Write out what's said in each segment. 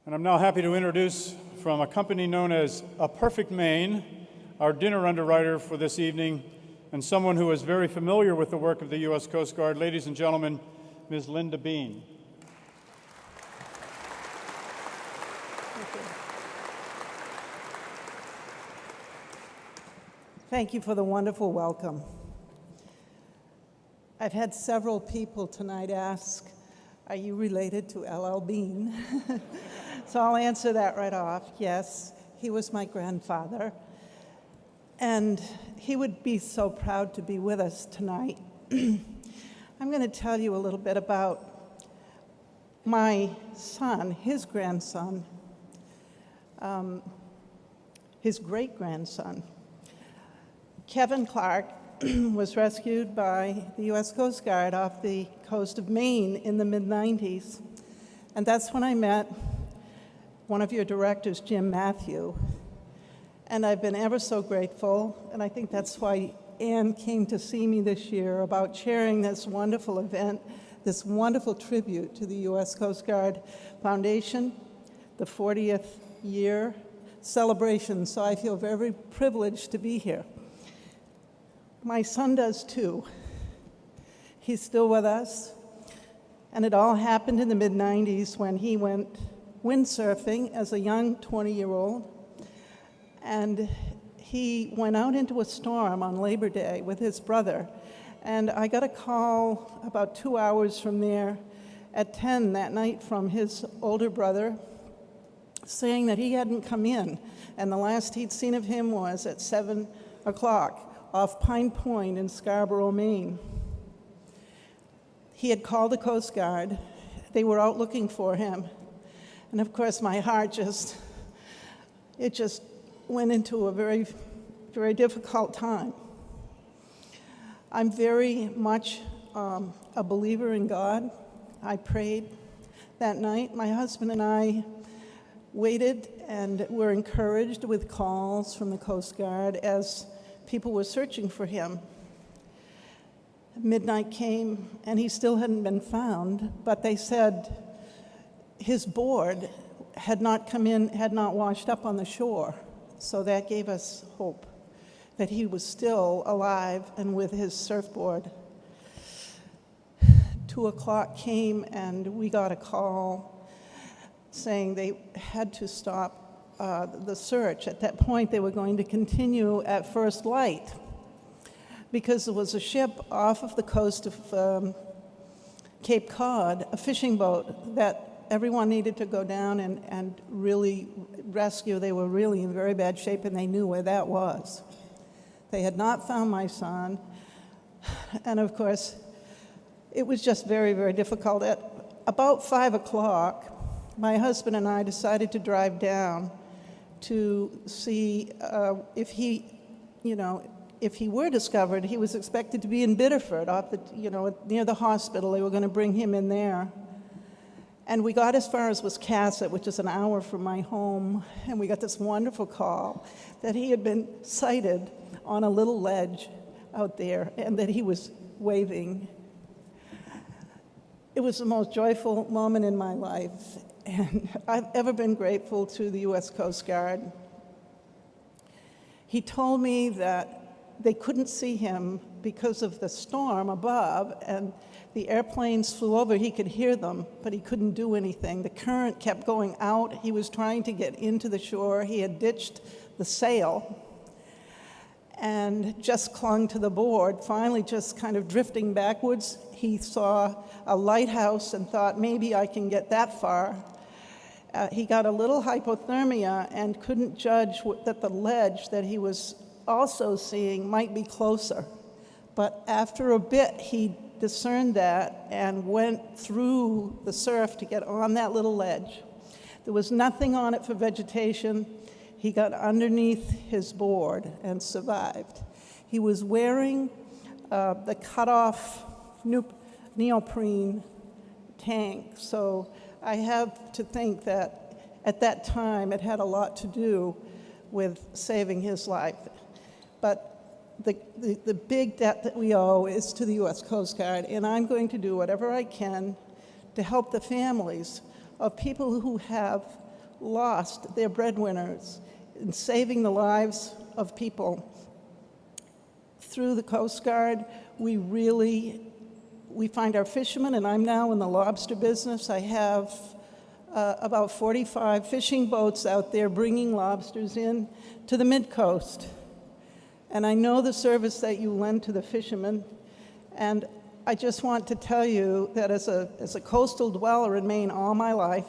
And I'm now happy to introduce from a company known as A Perfect Maine, our dinner underwriter for this evening, and someone who is very familiar with the work of the U.S. Coast Guard. Ladies and gentlemen, Ms. Linda Bean. Thank you for the wonderful welcome. I've had several people tonight ask, are you related to L.L. Bean? So I'll answer that right off. Yes, he was my grandfather. And he would be so proud to be with us tonight. I'm going to tell you a little bit about my son, his grandson, his great-grandson. Kevin Clark was rescued by the U.S. Coast Guard off the coast of Maine in the mid-90s. And that's when I met one of your directors, Jim Matthew. And I've been ever so grateful, and I think that's why Anne came to see me this year about chairing this wonderful event, this wonderful tribute to the U.S. Coast Guard Foundation, the 40th year celebration. So I feel very privileged to be here. My son does too. He's still with us. And it all happened in the mid-90s when he went windsurfing as a young 20-year-old. And he went out into a storm on Labor Day with his brother. And I got a call about 2 hours from there at 10 that night from his older brother saying that he hadn't come in. And the last he'd seen of him was at 7 o'clock off Pine Point in Scarborough, Maine. He had called the Coast Guard. They were out looking for him. And of course, my heart just went into a very, very difficult time. I'm very much a believer in God. I prayed that night. My husband and I waited and were encouraged with calls from the Coast Guard as people were searching for him. Midnight came, and he still hadn't been found, but they said his board had not come in, had not washed up on the shore. So that gave us hope that he was still alive and with his surfboard. 2 o'clock came, and we got a call saying they had to stop the search. At that point, they were going to continue at first light because there was a ship off of the coast of Cape Cod, a fishing boat that everyone needed to go down and really rescue. They were really in very bad shape, and they knew where that was. They had not found my son, and of course, it was just very, very difficult. At about 5 o'clock, my husband and I decided to drive down to see if he were discovered. He was expected to be in Biddeford, off the, near the hospital. They were going to bring him in there. And we got as far as Wiscasset, which is an hour from my home, and we got this wonderful call that he had been sighted on a little ledge out there and that he was waving. It was the most joyful moment in my life, and I've ever been grateful to the U.S. Coast Guard. He told me that they couldn't see him because of the storm above, and the airplanes flew over. He could hear them, but he couldn't do anything. The current kept going out. He was trying to get into the shore. He had ditched the sail and just clung to the board. Finally, just kind of drifting backwards, he saw a lighthouse and thought, maybe I can get that far. He got a little hypothermia and couldn't judge that the ledge that he was also seeing might be closer. But after a bit, he discerned that and went through the surf to get on that little ledge. There was nothing on it for vegetation. He got underneath his board and survived. He was wearing the cut-off neoprene tank, so I have to think that at that time it had a lot to do with saving his life. But the big debt that we owe is to the U.S. Coast Guard, and I'm going to do whatever I can to help the families of people who have lost their breadwinners in saving the lives of people. Through the Coast Guard, we find our fishermen, and I'm now in the lobster business. I have about 45 fishing boats out there bringing lobsters in to the mid-coast. And I know the service that you lend to the fishermen, and I just want to tell you that as a coastal dweller in Maine all my life,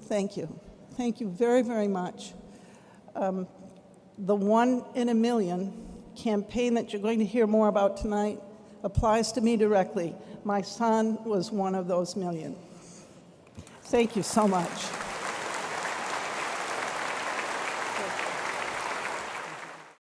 thank you. Thank you very, very much. The 1 in a million campaign that you're going to hear more about tonight applies to me directly. My son was one of those million. Thank you so much.